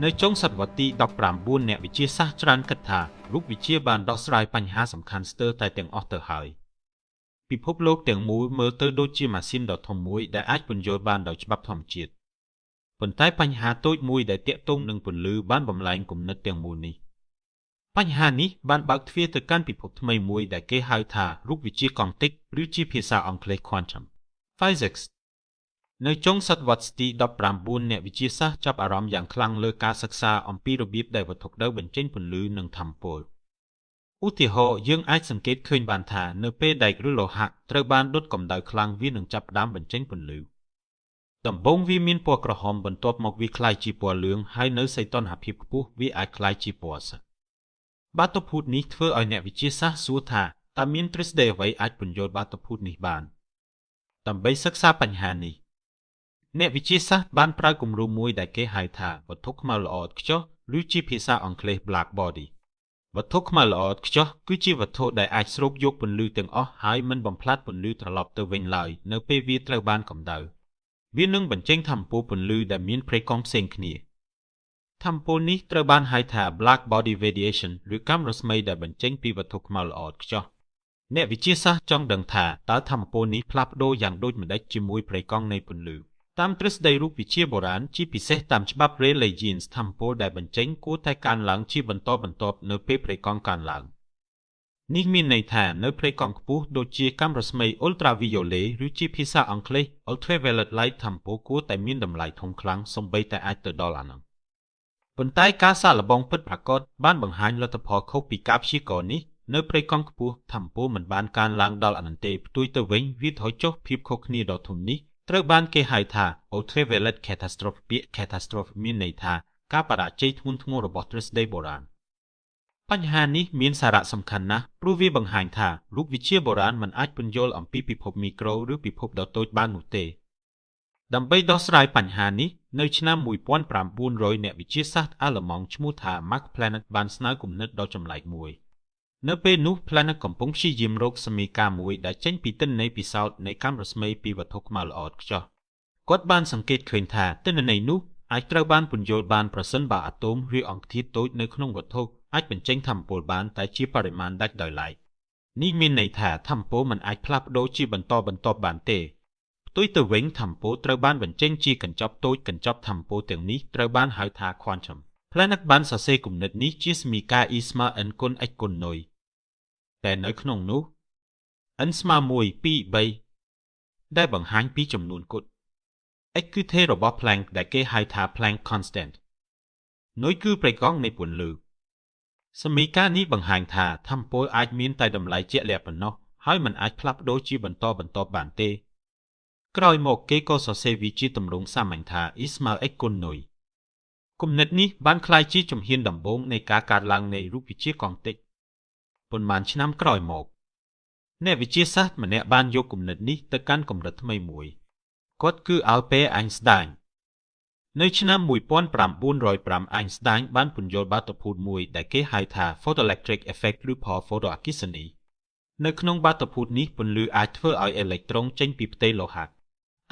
ในจงศตวรรษที่19អ្នកវិទ្យាសាស្ត្រច្រើនគិតថារូបវិទ្យាបានដោះស្រាយបញ្ហាសំខាន់ស្ទើរតែទាំងអស់ទៅហើយពិភពលោកទាំងមូលមើលទៅដូចជាម៉ាស៊ីនដ៏ធំមួយដែលអាចពន្យល់បានដោយច្បាប់ធម្មជាតិប៉ុន្តែបញ្ហាតូចមួយដែលទាក់ទងនឹងពន្លឺបានបំលែងគំនិតទាំងមូលនេះបញ្ហានេះបានបើកទ្វារទៅកាន់ពិភពថ្មីមួយដែលគេហៅថារូបវិទ្យាកង់ទិកឬជាភាសាអង់គ្លេស Quantum Physics នៅចុងសតវត្សទី19អ្នកវិទ្យាសាស្ត្រចាប់អារម្មណ៍យ៉ាងខ្លាំងលើការសិក្សាអំពីរបៀបដែលវត្ថុក្តៅបញ្ចេញពន្លឺនិងថាមពលឧទាហរណ៍យើងអាចសង្កេតឃើញបានថានៅពេលដែកឬលោហៈត្រូវបានដុតកម្ដៅខ្លាំងវានឹងចាប់ផ្ដើមបញ្ចេញពន្លឺដំបូងវាមានពណ៌ក្រហមបន្ទាប់មកវាក្លាយជាពណ៌លឿងហើយនៅសីតុណ្ហភាពខ្ពស់វាអាចក្លាយជាពណ៌សបាតុភូតនេះធ្វើឲ្យអ្នកវិទ្យាសាស្ត្រសួរថាតើមានទ្រឹស្ដីអ្វីអាចពន្យល់បាតុភូតនេះបានដើម្បីសិក្សាបញ្ហានេះអ្នកវិទ្យាសាស្ត្របានប្រើគំរូមួយដែលគេហៅថាវត្ថុខ្មៅល្អឥតខ្ចោះឬជាភាសាអង់គ្លេស Black Body វត្ថុខ្មៅល្អឥតខ្ចោះគឺជាវត្ថុដែលអាចស្រូបយកពន្លឺទាំងអស់ហើយមិនបំផ្លាញពន្លឺត្រឡប់ទៅវិញឡើយនៅពេលវាត្រូវបានកម្ដៅវានឹងបញ្ចេញថាមពលពន្លឺដែលមានប្រេកង់ផ្សេងគ្នាថាមពលនេះត្រូវបានហៅថា Black Body Radiation ឬកាំរស្មីដែលបញ្ចេញពីវត្ថុខ្មៅល្អឥតខ្ចោះអ្នកវិទ្យាសាស្ត្រចង់ដឹងថាតើថាមពលនេះផ្លាស់ប្ដូរយ៉ាងដូចម្តេចជាមួយប្រេកង់នៃពន្លឺតាមទ្រឹស្ដីរូបវិទ្យាបុរាណជាពិសេសតាមច្បាប់ Rayleigh-Jeans ថាមពលដែលបញ្ចេញគួរតែកើនឡើងជាបន្តបន្ទាប់នៅពេលប្រេកង់កើនឡើងនេះមានន័យថានៅប្រេកង់ខ្ពស់ដូចជាកាំរស្មី Ultraviolet ឬជាភាសាអង់គ្លេស Ultraviolet Light ថាមពលគួរតែមានតម្លៃធំខ្លាំងសូម្បីតែអាចទៅដល់អានោះប៉ុន្តែការសាកល្បងពិតប្រាកដបានបង្ហាញលទ្ធផលខុសពីការព្យាករណ៍នេះនៅប្រេកង់ខ្ពស់ថាមពលមិនបានកើនឡើងដល់អនន្ទទេផ្ទុយទៅវិញវាថយចុះភាពខុសគ្នាដ៏ធំនេះត្រូវបានគេហៅថា Ultraviolet Catastrophe ពាក្យ Catastrophe មានន័យថាការបរាជ័យធ្ងន់ធ្ងររបស់ទ្រឹស្ដីបុរាណបញ្ហានេះមានសារៈសំខាន់ណាស់ព្រោះវាបង្ហាញថារូបវិទ្យាបុរាណមិនអាចពន្យល់អំពីពិភពមីក្រូឬពិភពដ៏តូចបាននោះទេដើម្បីដោះស្រាយបញ្ហានេះនៅឆ្នាំ1900អ្នកវិទ្យាសាស្ត្រអាល្លឺម៉ង់ឈ្មោះថា Max Planck បានស្នើគំនិតដ៏ចម្លែកមួយនៅពេលនោះ Planck កំពុងព្យាយាមរកសមីការមួយដែលចេញពីទិន្នន័យពិសោធន៍នៃកាំរស្មីពីវត្ថុខ្មៅល្អឥតខ្ចោះគាត់បានសង្កេតឃើញថាទិន្នន័យនោះអាចត្រូវបានពន្យល់បានប្រសិនបើអាតូមឬអង្គធាតុតូចនៅក្នុងវត្ថុអាចបញ្ចេញថាមពលបានតែជាបរិមាណដាច់ដោយឡែកនេះមានន័យថាថាមពលមិនអាចផ្លាស់ប្ដូរជាបន្តបន្ទាប់បានទេផ្ទុយទៅវិញថាមពលត្រូវបានបញ្ចេញជាកញ្ចប់តូចកញ្ចប់ថាមពលទាំងនេះត្រូវបានហៅថា Quantum Planck បានសរសេរគំនិតនេះជាសមីការ E = n × x × 0តែនៅក្នុងនោះ n = 1 2 3ដែលបង្ហាញពីចំនួនគត់ x គឺថេររបស់ Planck ដែលគេហៅថា Planck constant 0គឺប្រេកង់នៃពន្លឺសមីការនេះបង្ហាញថាថាមពលអាចមានតែតម្លៃជាក់លាក់ប៉ុណ្ណោះហើយមិនអាចផ្លាស់ប្ដូរជាបន្តបន្ទាប់បានទេក្រោយមកគេក៏សរសេរវាជាទម្រង់សាមញ្ញថា E = x × 0គំនិតនេះបានក្លាយជាជំហានដំបូងនៃការកើតឡើងនៃរូបវិទ្យាកង់ទិកប៉ុន្មានឆ្នាំក្រោយមកអ្នកវិទ្យាសាស្ត្រម្នាក់បានយកគំនិតនេះទៅកាន់កម្រិតថ្មីមួយគាត់គឺ Albert Einstein នៅឆ្នាំ1905 Einstein បានពន្យល់បាតុភូតមួយដែលគេហៅថា Photoelectric Effect ឬផលហ្វូតូអគ្គិសនីនៅក្នុងបាតុភូតនេះពន្លឺអាចធ្វើឲ្យអេឡិចត្រូនចេញពីផ្ទៃលោហៈ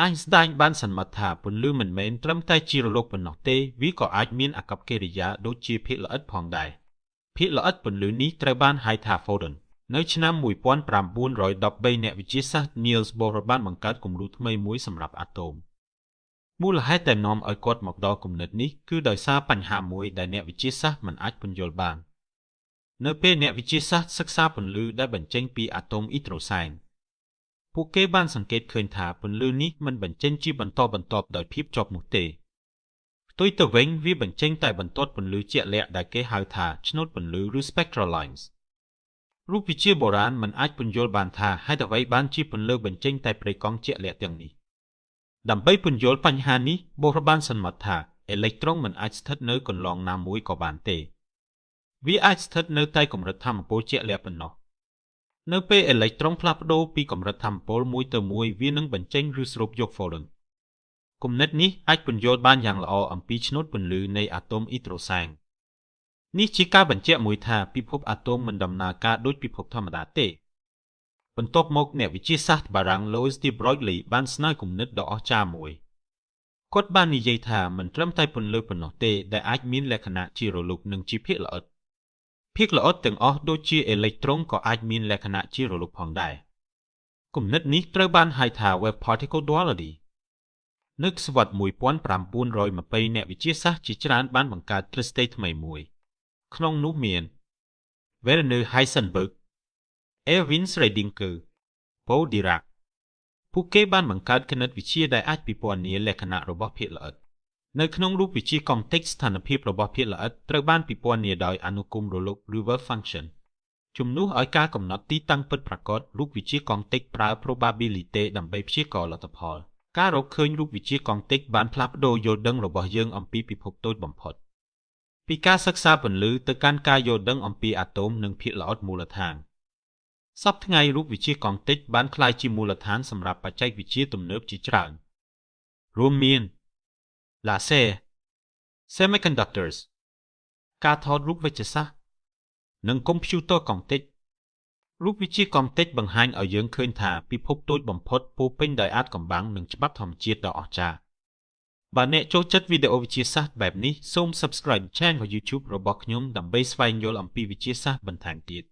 Einstein បានសន្មតថាពន្លឺមិនមែនត្រឹមតែជារលកប៉ុណ្ណោះទេវាក៏អាចមានអាកប្បកិរិយាដូចជាភាគល្អិតផងដែរភាគល្អិតពន្លឺនេះត្រូវបានហៅថា Photon នៅឆ្នាំ1913អ្នកវិទ្យាសាស្ត្រ Niels Bohr បានបង្កើតគំរូថ្មីមួយសម្រាប់អាតូមមូលហេតុដែលនាំឲ្យគាត់មកដល់គំនិតនេះគឺដោយសារបញ្ហាមួយដែលអ្នកវិទ្យាសាស្ត្រមិនអាចពន្យល់បាននៅពេលអ្នកវិទ្យាសាស្ត្រសិក្សាពន្លឺដែលបញ្ចេញពីអាតូមអ៊ីដ្រូសែនពួកគេបានសង្កេតឃើញថាពន្លឺនេះមិនបញ្ចេញជាបន្តបន្ទាប់ដោយភាពជាប់នោះទេផ្ទុយទៅវិញវាបញ្ចេញតែបន្ទាត់ពន្លឺជាក់លាក់ដែលគេហៅថាឆ្នូតពន្លឺឬ spectral lines រូបវិទ្យាបុរាណមិនអាចពន្យល់បានថាហេតុអ្វីបានជាពន្លឺបញ្ចេញតែប្រេកង់ជាក់លាក់ទាំងនេះដើម្បីពន្យល់បញ្ហានេះបូរបានសន្មតថាអេឡិចត្រូនមិនអាចស្ថិតនៅកន្លងណាមួយក៏បានទេវាអាចស្ថិតនៅតែកម្រិតថាមពលជាក់លាក់ប៉ុណ្ណោះនៅពេលអេឡិចត្រូនផ្លាស់ប្ដូរពីកម្រិតថាមពលមួយទៅមួយវានឹងបញ្ចេញឬស្រូបយក Photon គំនិតនេះអាចពន្យល់បានយ៉ាងល្អអំពីឆ្នូតពន្លឺនៃអាតូមអ៊ីដ្រូសែននេះជាការបញ្ជាក់មួយថាពិភពអាតូមមិនដំណើរការដូចពិភពធម្មតាទេបន្ទាប់មកអ្នកវិទ្យាសាស្ត្របារាំង Louis de Broglie បានស្នើគំនិតដ៏អស្ចារ្យមួយ គាត់បាននិយាយថាមិនត្រឹមតែពន្លឺប៉ុណ្ណោះទេដែលអាចមានលក្ខណៈជារលកនិងជាភាគល្អិតភាគល្អិតទាំងអស់ដូចជាអេឡិចត្រូនក៏អាចមានលក្ខណៈជារលកផងដែរគំនិតនេះត្រូវបានហៅថា wave particle duality នៅសតវត្ស1920អ្នកវិទ្យាសាស្ត្រជាច្រើនបានបង្កើតទ្រឹស្ដីថ្មីមួយក្នុងនោះមាន Werner Heisenberg Erwin Schrödinger Paul Dirac ពួកគេបានបង្កើតគណិតវិទ្យាដែលអាចពិពណ៌នាលក្ខណៈរបស់ភាគល្អិតនៅក្នុងរូបវិទ្យាកុងទិកស្ថានភាពរបស់ភាគល្អិតត្រូវបានពិពណ៌នាដោយអនុគមរលក River function ជំនួសឲ្យការកំណត់ទីតាំងពិតប្រាកដរូបវិទ្យាកុងទិកប្រើ probability ដើម្បីព្យាករណ៍លទ្ធផលការរកឃើញរូបវិទ្យាកុងទិកបានផ្លាស់ប្ដូរយល់ដឹងរបស់យើងអំពីពិភពតូចបំផុតពីការសិក្សាពន្លឺទៅកាន់ការយល់ដឹងអំពីអាតូមនិងភាគល្អិតមូលដ្ឋានសប្តាហ៍ថ្ងៃរូបវិទ្យាកុងទិកបានក្លាយជាមូលដ្ឋានសម្រាប់បច្ចេកវិទ្យាទំនើបជាច្រើនរួមមាន laser semiconductors ការថតរូបវេជ្ជសាស្ត្រនិងកុំព្យូទ័រកុងទិករូបវិទ្យាកុងទិកបង្ហាញឲ្យយើងឃើញថាពិភពតូចបំផុតពោពេញដោយអាថ៌កំបាំងនិងច្បាប់ធម្មជាតិដ៏អស្ចារ្យបើអ្នកចូលចិត្តវីដេអូវិទ្យាសាស្ត្របែបនេះសូម Subscribe Channel YouTube របស់ខ្ញុំដើម្បីស្វែងយល់អំពីវិទ្យាសាស្ត្របន្ថែមទៀត